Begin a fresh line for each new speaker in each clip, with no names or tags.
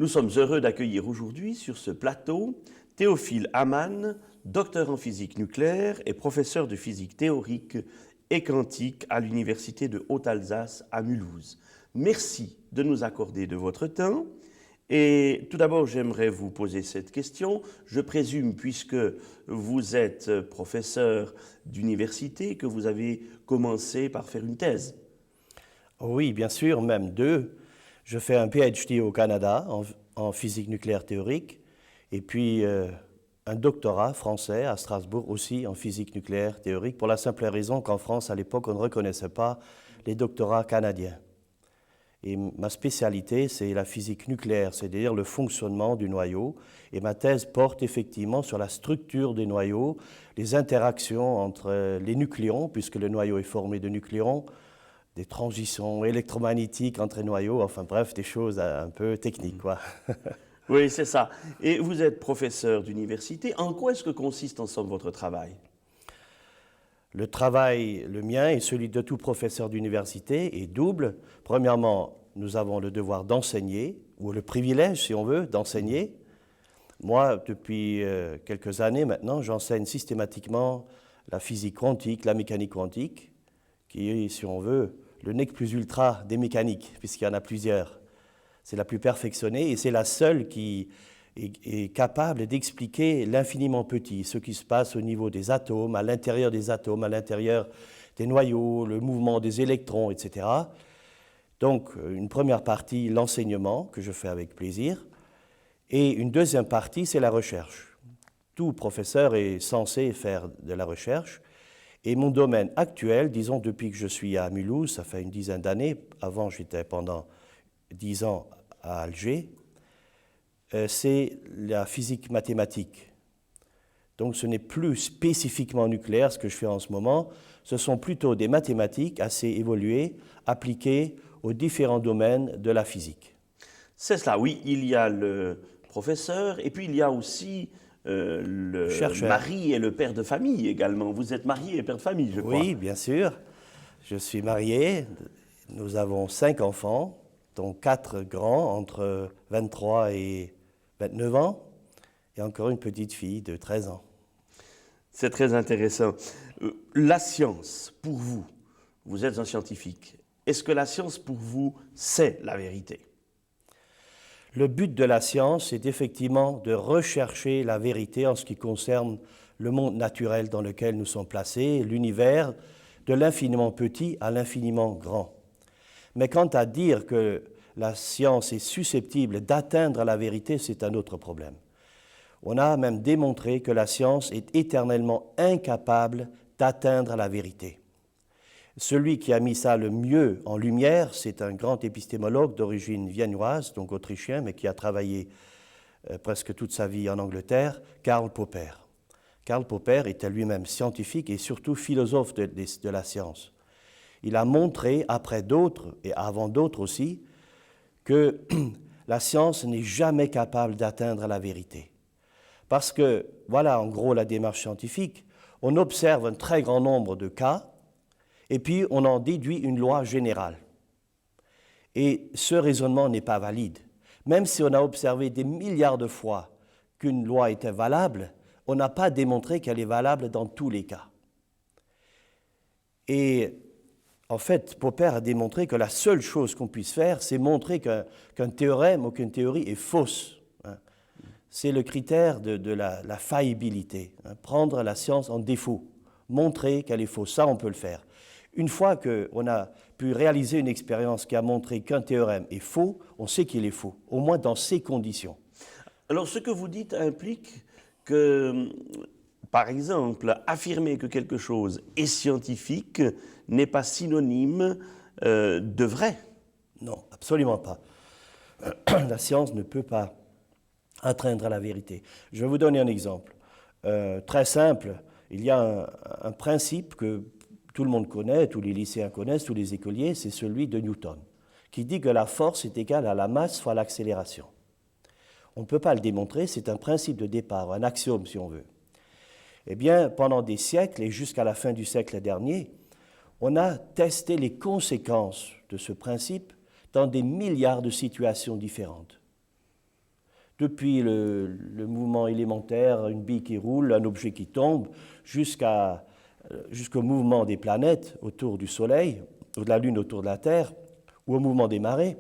Nous sommes heureux d'accueillir aujourd'hui sur ce plateau Théophile Hamann, docteur en physique nucléaire et professeur de physique théorique et quantique à l'Université de Haute-Alsace à Mulhouse. Merci de nous accorder de votre temps. Et tout d'abord, j'aimerais vous poser cette question. Je présume, puisque vous êtes professeur d'université, que vous avez commencé par faire une thèse.
Oui, bien sûr, même deux. Je fais un PhD au Canada en physique nucléaire théorique et puis un doctorat français à Strasbourg aussi en physique nucléaire théorique pour la simple raison qu'en France, à l'époque, on ne reconnaissait pas les doctorats canadiens. Et ma spécialité, c'est la physique nucléaire, c'est-à-dire le fonctionnement du noyau. Et ma thèse porte effectivement sur la structure des noyaux, les interactions entre les nucléons, puisque le noyau est formé de nucléons, des transitions électromagnétiques entre les noyaux, enfin bref, des choses un peu techniques, quoi.
Oui, c'est ça. Et vous êtes professeur d'université. En quoi est-ce que consiste en somme votre travail?
Le travail, le mien et celui de tout professeur d'université est double. Premièrement, nous avons le devoir d'enseigner, ou le privilège, si on veut, d'enseigner. Moi, depuis quelques années maintenant, j'enseigne systématiquement la physique quantique, la mécanique quantique, qui est, si on veut, le nec plus ultra des mécaniques, puisqu'il y en a plusieurs. C'est la plus perfectionnée et c'est la seule qui est capable d'expliquer l'infiniment petit, ce qui se passe au niveau des atomes, à l'intérieur des atomes, à l'intérieur des noyaux, le mouvement des électrons, etc. Donc, une première partie, l'enseignement, que je fais avec plaisir, et une deuxième partie, c'est la recherche. Tout professeur est censé faire de la recherche, et mon domaine actuel, disons depuis que je suis à Mulhouse, ça fait une dizaine d'années, avant j'étais pendant 10 ans à Alger, c'est la physique mathématique. Donc ce n'est plus spécifiquement nucléaire ce que je fais en ce moment, ce sont plutôt des mathématiques assez évoluées, appliquées aux différents domaines de la physique.
C'est cela, oui, il y a le professeur et puis il y a aussi le
Chercheur.
mari et le père de famille également. Vous êtes marié et père de famille, je crois.
Oui, bien sûr. Je suis marié, nous avons 5 enfants, dont 4 grands, entre 23 et 29 ans, et encore une petite fille de 13 ans.
C'est très intéressant. La science, pour vous, vous êtes un scientifique. Est-ce que la science, pour vous, c'est la vérité?
Le but de la science est effectivement de rechercher la vérité en ce qui concerne le monde naturel dans lequel nous sommes placés, l'univers, de l'infiniment petit à l'infiniment grand. Mais quant à dire que la science est susceptible d'atteindre la vérité, c'est un autre problème. On a même démontré que la science est éternellement incapable d'atteindre la vérité. Celui qui a mis ça le mieux en lumière, c'est un grand épistémologue d'origine viennoise, donc autrichien, mais qui a travaillé presque toute sa vie en Angleterre, Karl Popper. Karl Popper était lui-même scientifique et surtout philosophe de la science. Il a montré, après d'autres et avant d'autres aussi, que la science n'est jamais capable d'atteindre la vérité. Parce que, voilà en gros la démarche scientifique, on observe un très grand nombre de cas, et puis on en déduit une loi générale. Et ce raisonnement n'est pas valide. Même si on a observé des milliards de fois qu'une loi était valable, on n'a pas démontré qu'elle est valable dans tous les cas. Et en fait, Popper a démontré que la seule chose qu'on puisse faire, c'est montrer qu'un théorème ou qu'une théorie est fausse. C'est le critère de la faillibilité. Prendre la science en défaut, montrer qu'elle est fausse, ça on peut le faire. Une fois qu'on a pu réaliser une expérience qui a montré qu'un théorème est faux, on sait qu'il est faux, au moins dans ces conditions.
Alors ce que vous dites implique que, par exemple, affirmer que quelque chose est scientifique n'est pas synonyme de vrai.
Non, absolument pas. La science ne peut pas atteindre à la vérité. Je vais vous donner un exemple. Très simple, il y a un principe que tout le monde connaît, tous les lycéens connaissent, tous les écoliers, c'est celui de Newton, qui dit que la force est égale à la masse fois l'accélération. On ne peut pas le démontrer, c'est un principe de départ, un axiome si on veut. Eh bien, pendant des siècles, et jusqu'à la fin du siècle dernier, on a testé les conséquences de ce principe dans des milliards de situations différentes. Depuis le mouvement élémentaire, une bille qui roule, un objet qui tombe, jusqu'au mouvement des planètes autour du Soleil, ou de la Lune autour de la Terre, ou au mouvement des marées,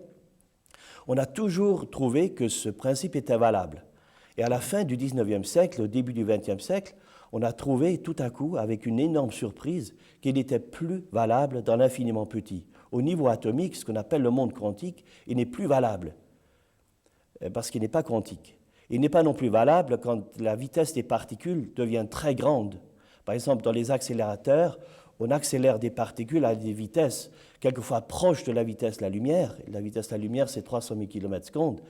on a toujours trouvé que ce principe était valable. Et à la fin du XIXe siècle, au début du XXe siècle, on a trouvé tout à coup, avec une énorme surprise, qu'il n'était plus valable dans l'infiniment petit. Au niveau atomique, ce qu'on appelle le monde quantique, il n'est plus valable, parce qu'il n'est pas quantique. Il n'est pas non plus valable quand la vitesse des particules devient très grande. Par exemple, dans les accélérateurs, on accélère des particules à des vitesses quelquefois proches de la vitesse de la lumière. La vitesse de la lumière, c'est 300 000 km/s.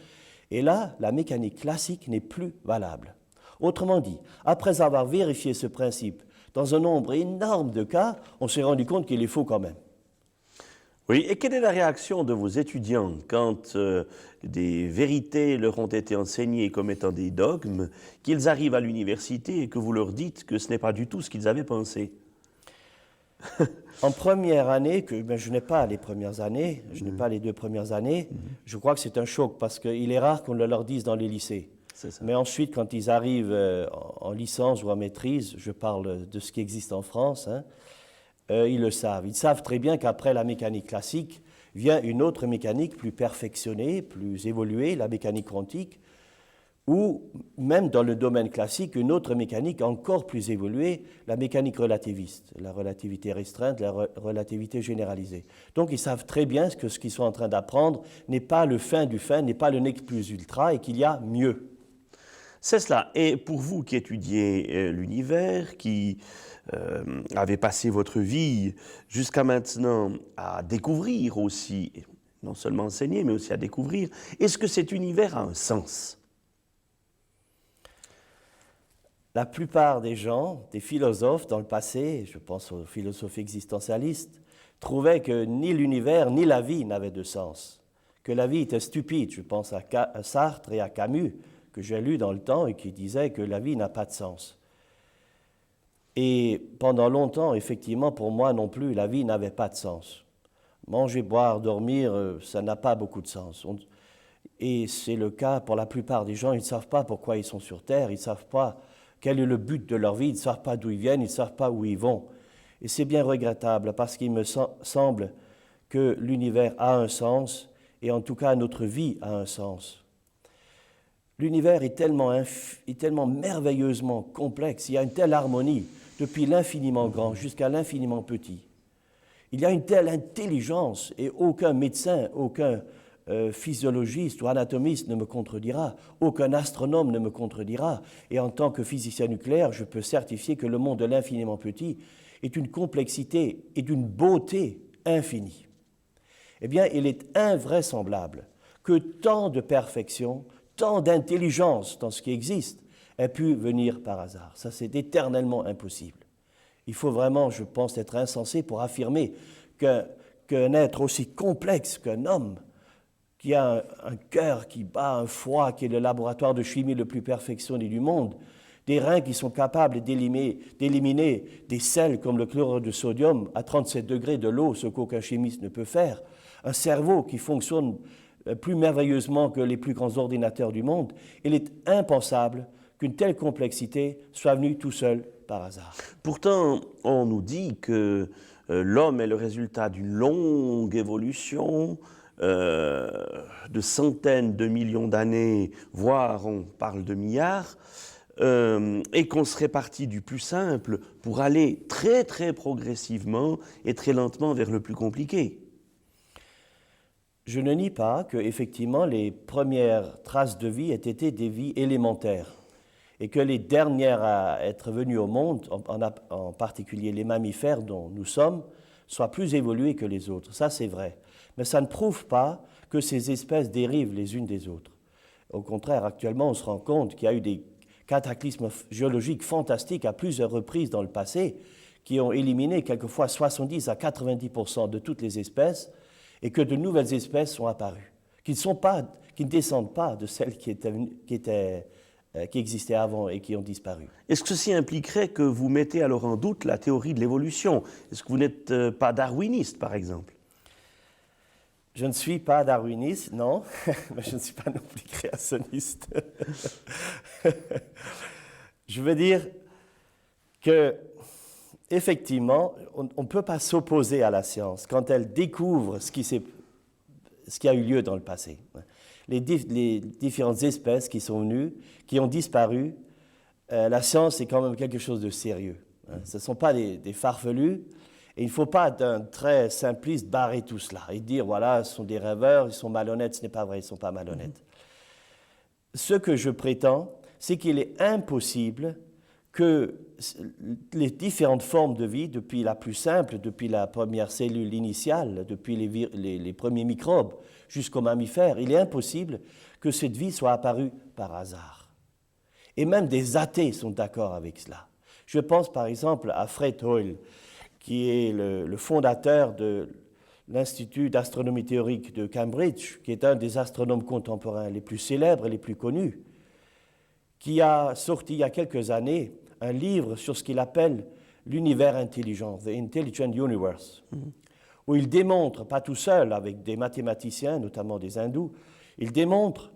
Et là, la mécanique classique n'est plus valable. Autrement dit, après avoir vérifié ce principe dans un nombre énorme de cas, on s'est rendu compte qu'il est faux quand même.
Oui, et quelle est la réaction de vos étudiants quand des vérités leur ont été enseignées comme étant des dogmes, qu'ils arrivent à l'université et que vous leur dites que ce n'est pas du tout ce qu'ils avaient pensé?
En première année, je n'ai pas les premières années, je n'ai pas les 2 premières années, je crois que c'est un choc parce qu'il est rare qu'on le leur dise dans les lycées. Mais ensuite, quand ils arrivent en licence ou en maîtrise, je parle de ce qui existe en France, ils le savent. Ils savent très bien qu'après la mécanique classique vient une autre mécanique plus perfectionnée, plus évoluée, la mécanique quantique, ou même dans le domaine classique, une autre mécanique encore plus évoluée, la mécanique relativiste, la relativité restreinte, la relativité généralisée. Donc ils savent très bien que ce qu'ils sont en train d'apprendre n'est pas le fin du fin, n'est pas le nec plus ultra, et qu'il y a mieux.
C'est cela. Et pour vous qui étudiez l'univers, qui avez passé votre vie jusqu'à maintenant à découvrir aussi, non seulement enseigner, mais aussi à découvrir, est-ce que cet univers a un sens?
La plupart des gens, des philosophes dans le passé, je pense aux philosophes existentialistes, trouvaient que ni l'univers ni la vie n'avaient de sens, que la vie était stupide. Je pense à Sartre et à Camus, que j'ai lu dans le temps et qui disaient que la vie n'a pas de sens. Et pendant longtemps, effectivement, pour moi non plus, la vie n'avait pas de sens. Manger, boire, dormir, ça n'a pas beaucoup de sens. Et c'est le cas pour la plupart des gens, ils ne savent pas pourquoi ils sont sur Terre, ils ne savent pas quel est le but de leur vie, ils ne savent pas d'où ils viennent, ils ne savent pas où ils vont. Et c'est bien regrettable parce qu'il me semble que l'univers a un sens, et en tout cas notre vie a un sens. L'univers est tellement merveilleusement complexe, il y a une telle harmonie, depuis l'infiniment grand jusqu'à l'infiniment petit. Il y a une telle intelligence, et aucun médecin, aucun physiologiste ou anatomiste ne me contredira, aucun astronome ne me contredira, et en tant que physicien nucléaire, je peux certifier que le monde de l'infiniment petit est une complexité et d'une beauté infinie. Eh bien, il est invraisemblable que tant de perfection, tant d'intelligence dans ce qui existe ait pu venir par hasard. Ça, c'est éternellement impossible. Il faut vraiment, je pense, être insensé pour affirmer qu'un être aussi complexe qu'un homme, qui a un cœur qui bat, un foie qui est le laboratoire de chimie le plus perfectionné du monde, des reins qui sont capables d'éliminer des sels comme le chlorure de sodium à 37 degrés de l'eau, ce qu'aucun chimiste ne peut faire, un cerveau qui fonctionne plus merveilleusement que les plus grands ordinateurs du monde, il est impensable qu'une telle complexité soit venue tout seul par hasard.
Pourtant, on nous dit que l'homme est le résultat d'une longue évolution, de centaines de millions d'années, voire on parle de milliards, et qu'on serait parti du plus simple pour aller très très progressivement et très lentement vers le plus compliqué.
Je ne nie pas que, effectivement, les premières traces de vie aient été des vies élémentaires et que les dernières à être venues au monde, en particulier les mammifères dont nous sommes, soient plus évoluées que les autres. Ça, c'est vrai. Mais ça ne prouve pas que ces espèces dérivent les unes des autres. Au contraire, actuellement, on se rend compte qu'il y a eu des cataclysmes géologiques fantastiques à plusieurs reprises dans le passé qui ont éliminé quelquefois 70 à 90% de toutes les espèces et que de nouvelles espèces sont apparues, qui ne descendent pas de celles qui existaient avant et qui ont disparu.
Est-ce que ceci impliquerait que vous mettez alors en doute la théorie de l'évolution? Est-ce que vous n'êtes pas darwiniste, par exemple?
Je ne suis pas darwiniste, non, mais je ne suis pas non plus créationniste. Je veux dire que, effectivement, on ne peut pas s'opposer à la science quand elle découvre ce qui a eu lieu dans le passé. Les différentes espèces qui sont venues, qui ont disparu, la science est quand même quelque chose de sérieux. Ce ne sont pas des farfelus, et il ne faut pas d'un trait simpliste barrer tout cela et dire, voilà, ce sont des rêveurs, ils sont malhonnêtes. Ce n'est pas vrai, ils ne sont pas malhonnêtes. Ce que je prétends, c'est qu'il est impossible que les différentes formes de vie, depuis la plus simple, depuis la première cellule initiale, depuis les premiers microbes jusqu'aux mammifères, il est impossible que cette vie soit apparue par hasard. Et même des athées sont d'accord avec cela. Je pense par exemple à Fred Hoyle, qui est le fondateur de l'Institut d'astronomie théorique de Cambridge, qui est un des astronomes contemporains les plus célèbres et les plus connus, qui a sorti il y a quelques années un livre sur ce qu'il appelle l'univers intelligent, The Intelligent Universe, où il démontre, pas tout seul, avec des mathématiciens, notamment des hindous, il démontre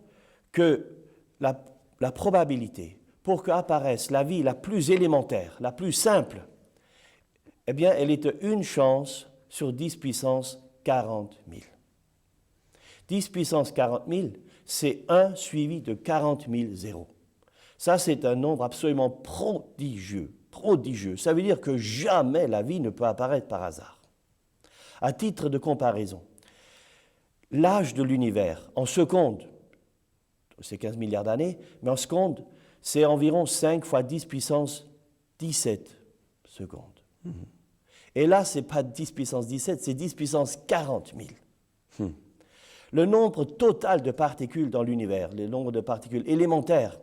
que la probabilité pour qu'apparaisse la vie la plus élémentaire, la plus simple, eh bien, elle est une chance sur 10 puissance 40 000. 10 puissance 40 000, c'est 1 suivi de 40 000 zéros. Ça, c'est un nombre absolument prodigieux, prodigieux. Ça veut dire que jamais la vie ne peut apparaître par hasard. À titre de comparaison, l'âge de l'univers, en secondes, c'est 15 milliards d'années, mais en secondes, c'est environ 5 fois 10 puissance 17 secondes. Et là, ce n'est pas 10 puissance 17, c'est 10 puissance 40 000. Le nombre total de particules dans l'univers, le nombre de particules élémentaires,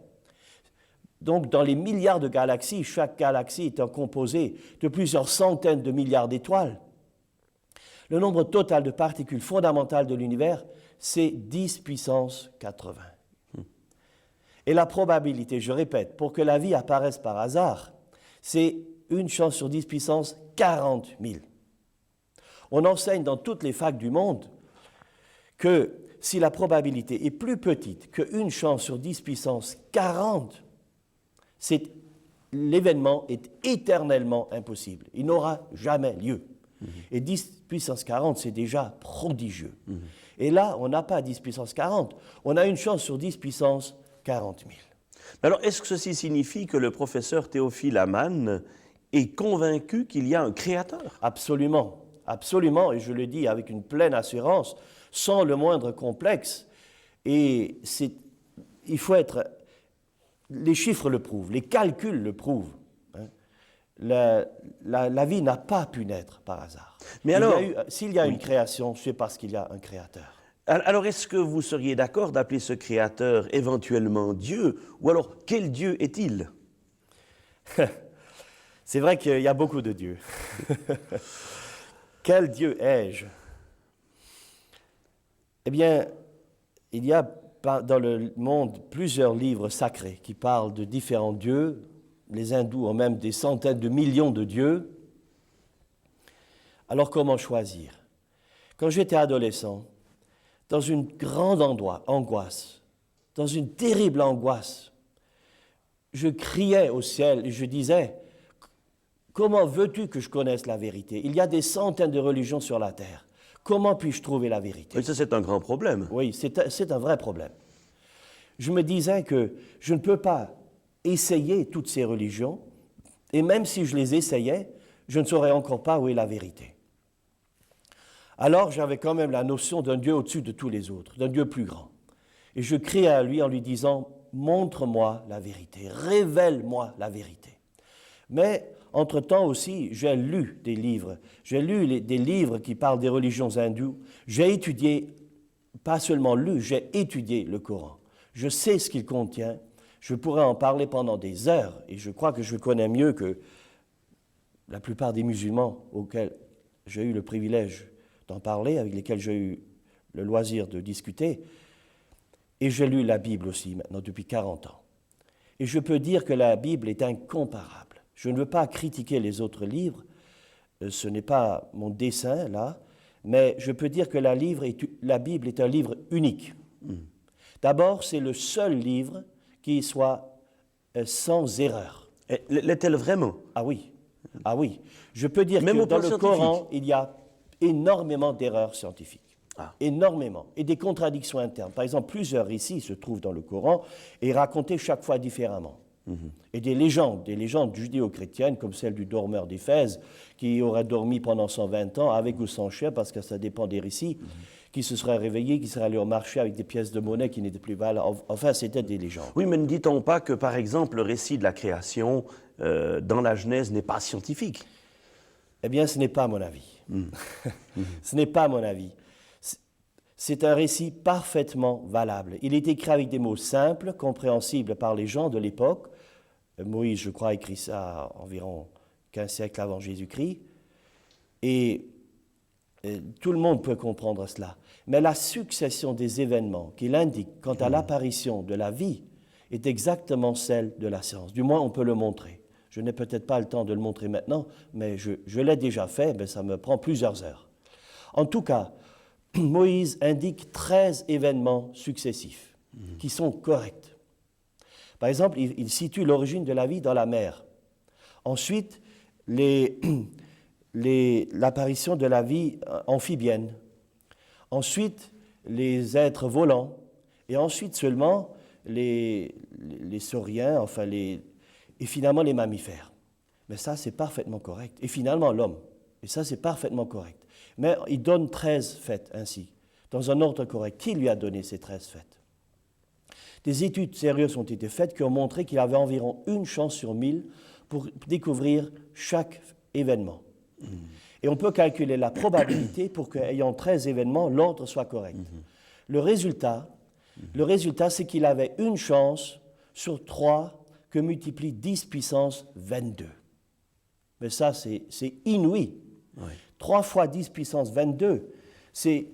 donc dans les milliards de galaxies, chaque galaxie étant composée de plusieurs centaines de milliards d'étoiles, le nombre total de particules fondamentales de l'univers, c'est 10 puissance 80. Et la probabilité, je répète, pour que la vie apparaisse par hasard, c'est une chance sur 10 puissance 40 000. On enseigne dans toutes les facs du monde que si la probabilité est plus petite qu'une chance sur 10 puissance 40, l'événement est éternellement impossible. Il n'aura jamais lieu. Et 10 puissance 40, c'est déjà prodigieux. Et là, on n'a pas 10 puissance 40, on a une chance sur 10 puissance 40 000.
Alors, est-ce que ceci signifie que le professeur Théophile Hamann est convaincu qu'il y a un créateur?
Absolument, absolument, et je le dis avec une pleine assurance, sans le moindre complexe. Et il faut être... Les chiffres le prouvent, les calculs le prouvent. La vie n'a pas pu naître par hasard.
Mais alors,
s'il y a une création, c'est parce qu'il y a un créateur.
Alors, est-ce que vous seriez d'accord d'appeler ce créateur éventuellement Dieu? Ou alors, quel Dieu est-il?
C'est vrai qu'il y a beaucoup de dieux. Quel Dieu ai-je? Eh bien, il y a dans le monde plusieurs livres sacrés qui parlent de différents dieux. Les hindous ont même des centaines de millions de dieux. Alors comment choisir? Quand j'étais adolescent, dans une grande angoisse, dans une terrible angoisse, je criais au ciel et je disais, comment veux-tu que je connaisse la vérité? Il y a des centaines de religions sur la terre. Comment puis-je trouver la vérité?
Oui, ça c'est un grand problème.
Oui, c'est un vrai problème. Je me disais que je ne peux pas essayer toutes ces religions, et même si je les essayais, je ne saurais encore pas où est la vérité. Alors j'avais quand même la notion d'un Dieu au-dessus de tous les autres, d'un Dieu plus grand. Et je criais à lui en lui disant, montre-moi la vérité, révèle-moi la vérité. Mais entre-temps aussi, j'ai lu des livres. J'ai lu des livres qui parlent des religions hindoues. J'ai étudié, pas seulement lu, j'ai étudié le Coran. Je sais ce qu'il contient. Je pourrais en parler pendant des heures. Et je crois que je connais mieux que la plupart des musulmans auxquels j'ai eu le privilège d'en parler, avec lesquels j'ai eu le loisir de discuter. Et j'ai lu la Bible aussi maintenant depuis 40 ans. Et je peux dire que la Bible est incomparable. Je ne veux pas critiquer les autres livres, ce n'est pas mon dessein là, mais je peux dire que la Bible est un livre unique. D'abord, c'est le seul livre qui soit sans erreur.
L'est-elle vraiment?
Ah oui, ah oui. Je peux dire
Même
que
au
dans
plan
le
scientifique?
Coran, il y a énormément d'erreurs scientifiques.
Ah.
Énormément. Et des contradictions internes. Par exemple, plusieurs récits se trouvent dans le Coran et racontés chaque fois différemment. Et des légendes judéo-chrétiennes, comme celle du dormeur d'Éphèse, qui aurait dormi pendant 120 ans, avec ou sans chien, parce que ça dépend des récits, qui se serait réveillé, qui serait allé au marché avec des pièces de monnaie qui n'étaient plus valables. Enfin, c'était des légendes.
Oui, mais ne dit-on pas que, par exemple, le récit de la création dans la Genèse n'est pas scientifique?
Eh bien, ce n'est pas mon avis. Ce n'est pas mon avis. C'est un récit parfaitement valable. Il est écrit avec des mots simples, compréhensibles par les gens de l'époque. Moïse, je crois, écrit ça environ 15 siècles avant Jésus-Christ. Et tout le monde peut comprendre cela. Mais la succession des événements qu'il indique quant à l'apparition de la vie est exactement celle de la science. Du moins, on peut le montrer. Je n'ai peut-être pas le temps de le montrer maintenant, mais je l'ai déjà fait, mais ça me prend plusieurs heures. En tout cas, Moïse indique 13 événements successifs qui sont corrects. Par exemple, il situe l'origine de la vie dans la mer. Ensuite, l'apparition de la vie amphibienne. Ensuite, les êtres volants. Et ensuite seulement les sauriens, enfin et finalement les mammifères. Mais ça, c'est parfaitement correct. Et finalement, l'homme. Et ça, c'est parfaitement correct. Mais il donne 13 fêtes ainsi, dans un ordre correct. Qui lui a donné ces 13 fêtes? Des études sérieuses ont été faites qui ont montré qu'il avait environ une chance sur 1000 pour découvrir chaque événement. Et on peut calculer la probabilité pour qu'ayant 13 événements, l'ordre soit correct. Le résultat, c'est qu'il avait une chance sur 3 que multiplie 10 puissance 22. Mais ça, c'est inouï.
Oui.
3 fois 10 puissance 22, c'est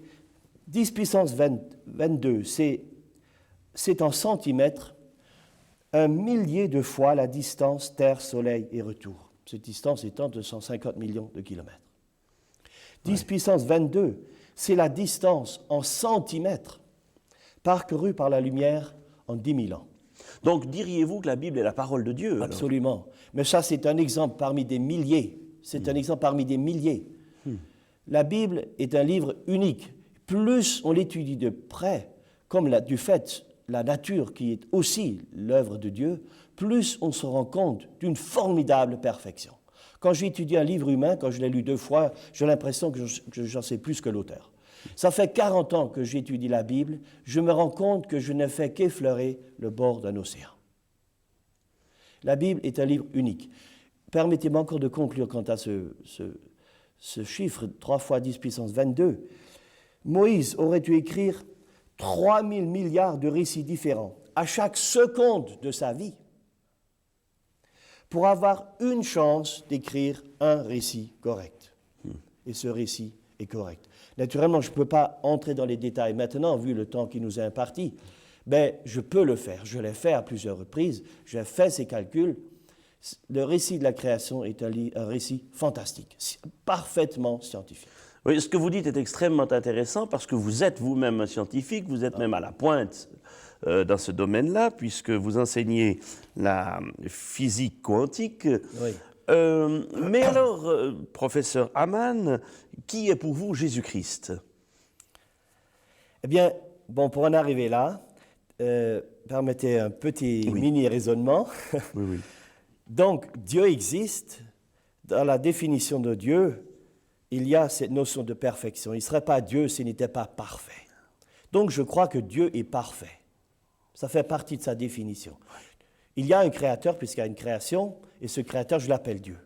10 puissance 22, c'est en centimètres, 1 millier de fois la distance Terre, Soleil et retour. Cette distance étant de 150 millions de kilomètres. 10 puissance 22, c'est la distance en centimètres parcourue par la lumière en 10 000 ans.
Donc, diriez-vous que la Bible est la parole de Dieu?
Absolument. Alors. Mais ça, c'est un exemple parmi des milliers. C'est un exemple parmi des milliers. La Bible est un livre unique. Plus on l'étudie de près, comme du fait la nature qui est aussi l'œuvre de Dieu, plus on se rend compte d'une formidable perfection. Quand j'étudie un livre humain, quand je l'ai lu 2 fois, j'ai l'impression que j'en sais plus que l'auteur. Ça fait 40 ans que j'étudie la Bible, je me rends compte que je n'ai fait qu'effleurer le bord d'un océan. La Bible est un livre unique. Permettez-moi encore de conclure quant à ce chiffre, 3 fois 10 puissance 22. Moïse aurait dû écrire 3000 milliards de récits différents à chaque seconde de sa vie pour avoir une chance d'écrire un récit correct. Et ce récit est correct. Naturellement, je ne peux pas entrer dans les détails maintenant, vu le temps qui nous est imparti, mais je peux le faire. Je l'ai fait à plusieurs reprises, j'ai fait ces calculs. Le récit de la création est un récit fantastique, parfaitement scientifique.
Oui, ce que vous dites est extrêmement intéressant parce que vous êtes vous-même un scientifique, vous êtes même à la pointe dans ce domaine-là, puisque vous enseignez la physique quantique.
Oui.
Mais alors, professeur Hamann, qui est pour vous Jésus-Christ?
Eh bien, bon, pour en arriver là, permettez un petit mini-raisonnement.
Oui.
Donc, Dieu existe. Dans la définition de Dieu, il y a cette notion de perfection. Il ne serait pas Dieu s'il n'était pas parfait. Donc, je crois que Dieu est parfait. Ça fait partie de sa définition. Il y a un créateur puisqu'il y a une création, et ce créateur, je l'appelle Dieu.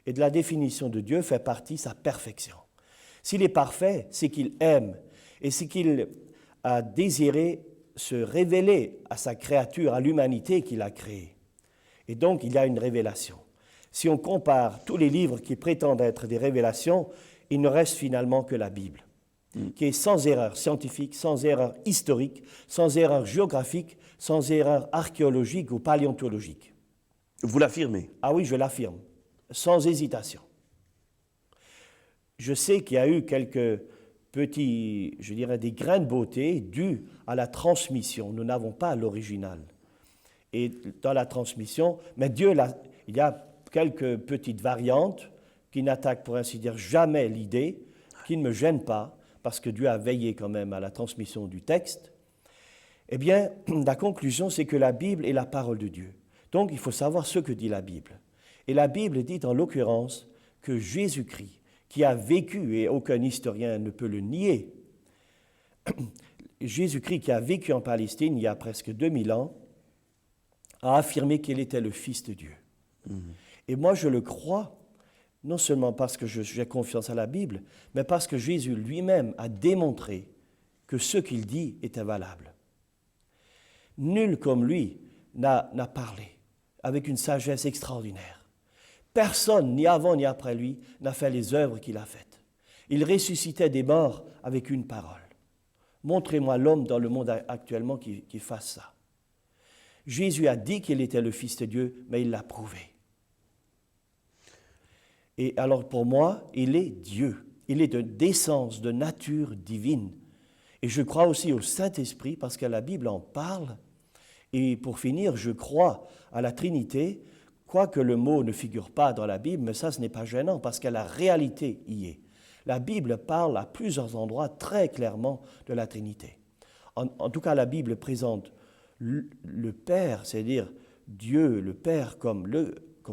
Et de la définition de Dieu fait partie sa perfection. S'il est parfait, c'est qu'il aime, et c'est qu'il a désiré se révéler à sa créature, à l'humanité qu'il a créée. Et donc, il y a une révélation. Si on compare tous les livres qui prétendent être des révélations, il ne reste finalement que la Bible, qui est sans erreur scientifique, sans erreur historique, sans erreur géographique, sans erreur archéologique ou paléontologique.
Vous l'affirmez?
Ah oui, je l'affirme, sans hésitation. Je sais qu'il y a eu quelques je dirais, des grains de beauté dus à la transmission. Nous n'avons pas l'original. Et dans la transmission, mais il y a quelques petites variantes qui n'attaquent, pour ainsi dire, jamais l'idée, qui ne me gênent pas, parce que Dieu a veillé quand même à la transmission du texte. Eh bien, la conclusion, c'est que la Bible est la parole de Dieu. Donc, il faut savoir ce que dit la Bible. Et la Bible dit, en l'occurrence, que Jésus-Christ, qui a vécu, et aucun historien ne peut le nier, Jésus-Christ qui a vécu en Palestine il y a presque 2000 ans, a affirmé qu'il était le Fils de Dieu. Et moi, je le crois, non seulement parce que j'ai confiance à la Bible, mais parce que Jésus lui-même a démontré que ce qu'il dit était valable. Nul comme lui n'a parlé avec une sagesse extraordinaire. Personne, ni avant ni après lui, n'a fait les œuvres qu'il a faites. Il ressuscitait des morts avec une parole. Montrez-moi l'homme dans le monde actuellement qui fasse ça. Jésus a dit qu'il était le Fils de Dieu, mais il l'a prouvé. Et alors pour moi, il est Dieu. Il est d'essence, de nature divine. Et je crois aussi au Saint-Esprit, parce que la Bible en parle. Et pour finir, je crois à la Trinité, quoique le mot ne figure pas dans la Bible, mais ça, ce n'est pas gênant, parce que la réalité y est. La Bible parle à plusieurs endroits très clairement de la Trinité. En tout cas, la Bible présente le Père, c'est-à-dire Dieu, le Père comme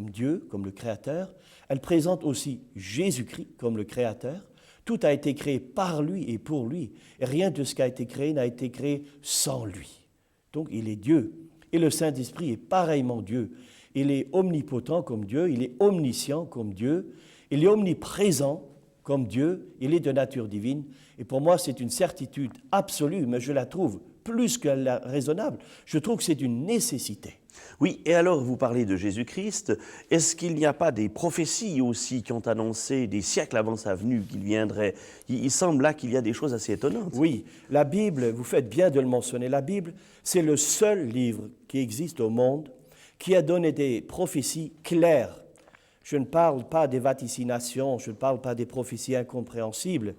Dieu, comme le Créateur. Elle présente aussi Jésus-Christ comme le Créateur. Tout a été créé par lui et pour lui. Et rien de ce qui a été créé n'a été créé sans lui. Donc il est Dieu. Et le Saint-Esprit est pareillement Dieu. Il est omnipotent comme Dieu, il est omniscient comme Dieu, il est omniprésent comme Dieu, il est de nature divine. Et pour moi, c'est une certitude absolue, mais je la trouve plus que raisonnable. Je trouve que c'est une nécessité.
Oui, et alors vous parlez de Jésus-Christ. Est-ce qu'il n'y a pas des prophéties aussi qui ont annoncé des siècles avant sa venue qu'il viendrait? Il semble là qu'il y a des choses assez étonnantes.
Oui, la Bible, vous faites bien de le mentionner, la Bible, c'est le seul livre qui existe au monde qui a donné des prophéties claires. Je ne parle pas des vaticinations, je ne parle pas des prophéties incompréhensibles,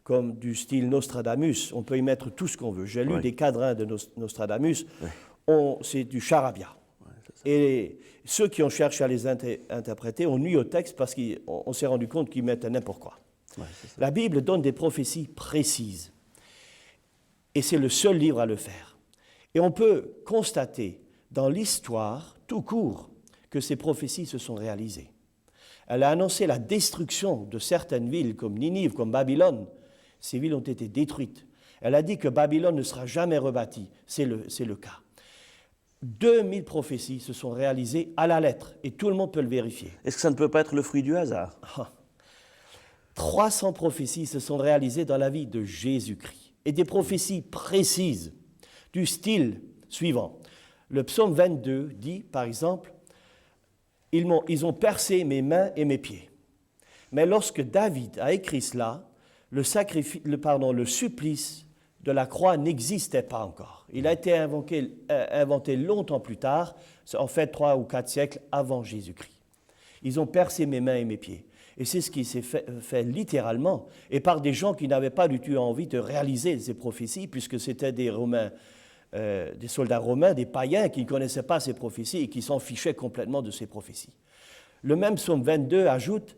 comme du style Nostradamus. On peut y mettre tout ce qu'on veut. J'ai lu des quadrains de Nostradamus, c'est du charabia. Et ceux qui ont cherché à les interpréter ont nui au texte parce qu'on s'est rendu compte qu'ils mettaient n'importe quoi. La Bible donne des prophéties précises. Et c'est le seul livre à le faire. Et on peut constater dans l'histoire, tout court, que ces prophéties se sont réalisées. Elle a annoncé la destruction de certaines villes comme Ninive, comme Babylone. Ces villes ont été détruites. Elle a dit que Babylone ne sera jamais rebâtie. C'est le cas. 2000 prophéties se sont réalisées à la lettre, et tout le monde peut le vérifier.
Est-ce que ça ne peut pas être le fruit du hasard?
300 prophéties se sont réalisées dans la vie de Jésus-Christ, et des prophéties précises, du style suivant. Le psaume 22 dit, par exemple, « Ils ont percé mes mains et mes pieds. » Mais lorsque David a écrit cela, le supplice de la croix n'existait pas encore. Il a été inventé longtemps plus tard, en fait 3 ou 4 siècles avant Jésus-Christ. Ils ont percé mes mains et mes pieds. Et c'est ce qui s'est fait littéralement, et par des gens qui n'avaient pas du tout envie de réaliser ces prophéties, puisque c'était des Romains, des soldats romains, des païens qui ne connaissaient pas ces prophéties et qui s'en fichaient complètement de ces prophéties. Le même psaume 22 ajoute,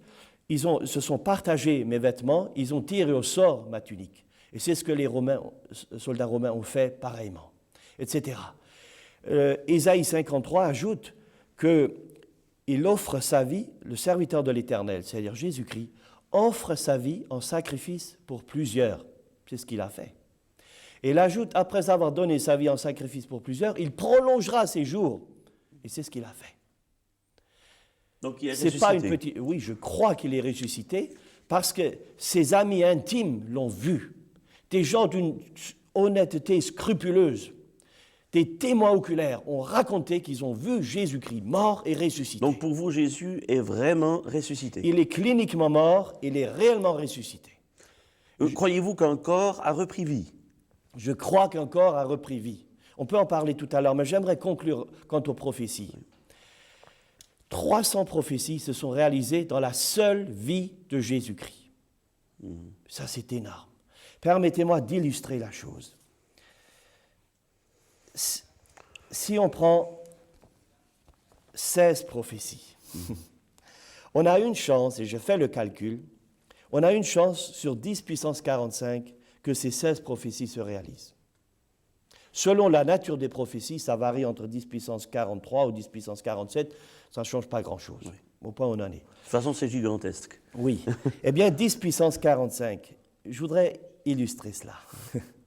se sont partagés mes vêtements, ils ont tiré au sort ma tunique. Et c'est ce que les soldats romains ont fait pareillement, etc. Ésaïe 53 ajoute qu'il offre sa vie, le serviteur de l'Éternel, c'est-à-dire Jésus-Christ, offre sa vie en sacrifice pour plusieurs. C'est ce qu'il a fait. Et il ajoute, après avoir donné sa vie en sacrifice pour plusieurs, il prolongera ses jours. Et c'est ce qu'il a fait.
Donc il est
ressuscité. C'est pas une petite... Oui, je crois qu'il est ressuscité parce que ses amis intimes l'ont vu. Des gens d'une honnêteté scrupuleuse, des témoins oculaires ont raconté qu'ils ont vu Jésus-Christ mort et ressuscité.
Donc pour vous, Jésus est vraiment ressuscité?
Il est cliniquement mort, il est réellement ressuscité.
Croyez-vous qu'un corps a repris vie?
Je crois qu'un corps a repris vie. On peut en parler tout à l'heure, mais j'aimerais conclure quant aux prophéties. 300 prophéties se sont réalisées dans la seule vie de Jésus-Christ. Ça, c'est énorme. Permettez-moi d'illustrer la chose. Si on prend 16 prophéties, on a une chance, et je fais le calcul, on a une chance sur 10 puissance 45 que ces 16 prophéties se réalisent. Selon la nature des prophéties, ça varie entre 10 puissance 43 ou 10 puissance 47, ça ne change pas grand-chose. Oui. Au point où on en est.
De toute façon, c'est gigantesque.
Oui. Eh bien, 10 puissance 45, je voudrais illustrer cela,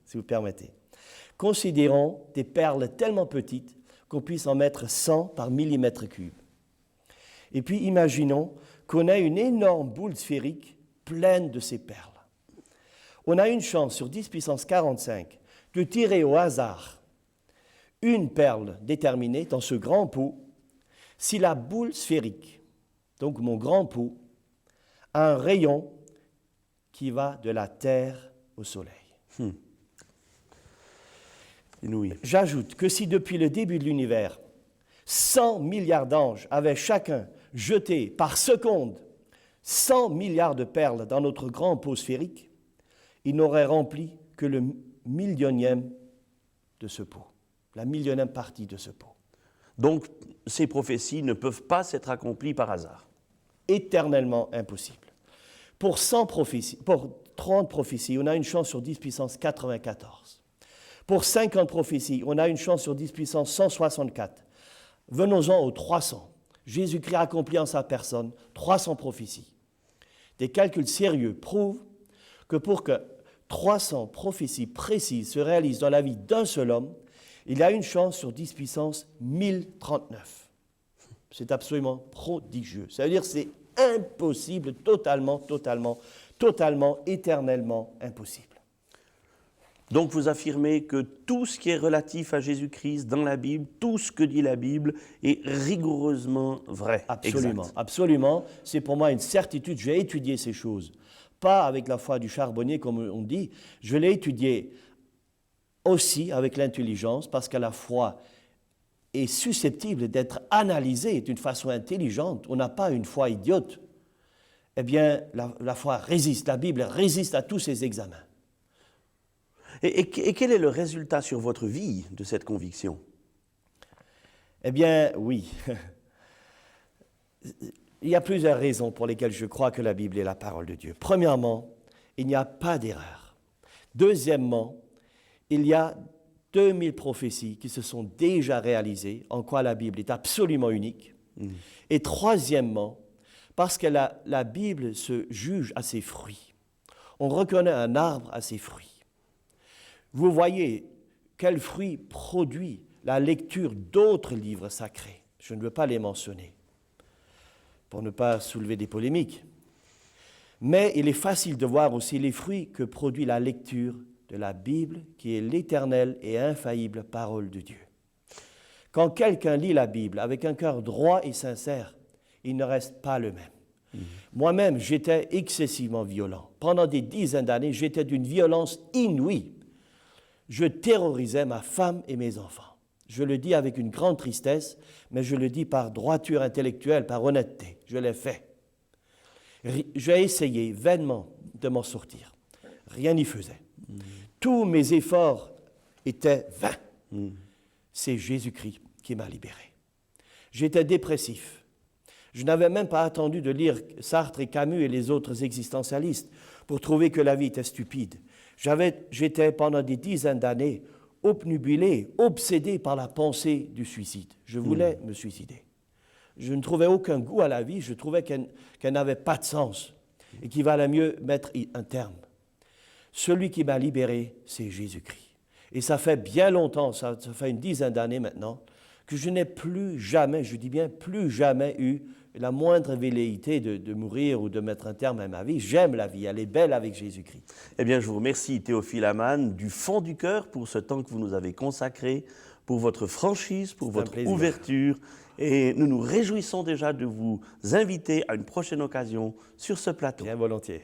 si vous permettez. Considérons des perles tellement petites qu'on puisse en mettre 100 par millimètre cube. Et puis, imaginons qu'on a une énorme boule sphérique pleine de ces perles. On a une chance sur 10 puissance 45 de tirer au hasard une perle déterminée dans ce grand pot si la boule sphérique, donc mon grand pot, a un rayon qui va de la Terre au Soleil.
Inouï.
J'ajoute que si depuis le début de l'univers, 100 milliards d'anges avaient chacun jeté par seconde 100 milliards de perles dans notre grand pot sphérique, ils n'auraient rempli que le millionième de ce pot, la millionième partie de ce pot.
Donc, ces prophéties ne peuvent pas s'être accomplies par hasard.
Éternellement impossible. Pour 30 prophéties, on a une chance sur 10 puissance 94. Pour 50 prophéties, on a une chance sur 10 puissance 164. Venons-en aux 300. Jésus-Christ a accompli en sa personne 300 prophéties. Des calculs sérieux prouvent que pour que 300 prophéties précises se réalisent dans la vie d'un seul homme, il y a une chance sur 10 puissance 1039. C'est absolument prodigieux. Ça veut dire que c'est impossible, totalement, éternellement impossible.
Donc vous affirmez que tout ce qui est relatif à Jésus-Christ dans la Bible, tout ce que dit la Bible est rigoureusement vrai.
Absolument,
exact.
absolument. C'est pour moi une certitude. J'ai étudié ces choses. Pas avec la foi du charbonnier, comme on dit. Je l'ai étudié aussi avec l'intelligence, parce que la foi est susceptible d'être analysée d'une façon intelligente. On n'a pas une foi idiote. Eh bien, la foi résiste, la Bible résiste à tous ces examens.
Et quel est le résultat sur votre vie de cette conviction?
Eh bien, oui. Il y a plusieurs raisons pour lesquelles je crois que la Bible est la parole de Dieu. Premièrement, il n'y a pas d'erreur. Deuxièmement, il y a 2000 prophéties qui se sont déjà réalisées, en quoi la Bible est absolument unique. Et troisièmement, parce que la Bible se juge à ses fruits. On reconnaît un arbre à ses fruits. Vous voyez quel fruit produit la lecture d'autres livres sacrés. Je ne veux pas les mentionner pour ne pas soulever des polémiques. Mais il est facile de voir aussi les fruits que produit la lecture de la Bible, qui est l'éternelle et infaillible parole de Dieu. Quand quelqu'un lit la Bible avec un cœur droit et sincère, il ne reste pas le même. Moi-même, j'étais excessivement violent. Pendant des dizaines d'années, j'étais d'une violence inouïe. Je terrorisais ma femme et mes enfants. Je le dis avec une grande tristesse, mais je le dis par droiture intellectuelle, par honnêteté. Je l'ai fait. J'ai essayé vainement de m'en sortir. Rien n'y faisait. Tous mes efforts étaient vains. C'est Jésus-Christ qui m'a libéré. J'étais dépressif. Je n'avais même pas attendu de lire Sartre et Camus et les autres existentialistes pour trouver que la vie était stupide. J'étais pendant des dizaines d'années obnubilé, obsédé par la pensée du suicide. Je voulais me suicider. Je ne trouvais aucun goût à la vie, je trouvais qu'elle n'avait pas de sens et qu'il valait mieux mettre un terme. Celui qui m'a libéré, c'est Jésus-Christ. Et ça fait bien longtemps, ça fait une dizaine d'années maintenant, que je n'ai plus jamais, je dis bien plus jamais eu la moindre velléité de mourir ou de mettre un terme à ma vie. J'aime la vie, elle est belle avec Jésus-Christ.
Eh bien, je vous remercie, Théophile Hamann, du fond du cœur pour ce temps que vous nous avez consacré, pour votre franchise, pour votre ouverture. Et nous nous réjouissons déjà de vous inviter à une prochaine occasion sur ce plateau.
Bien volontiers.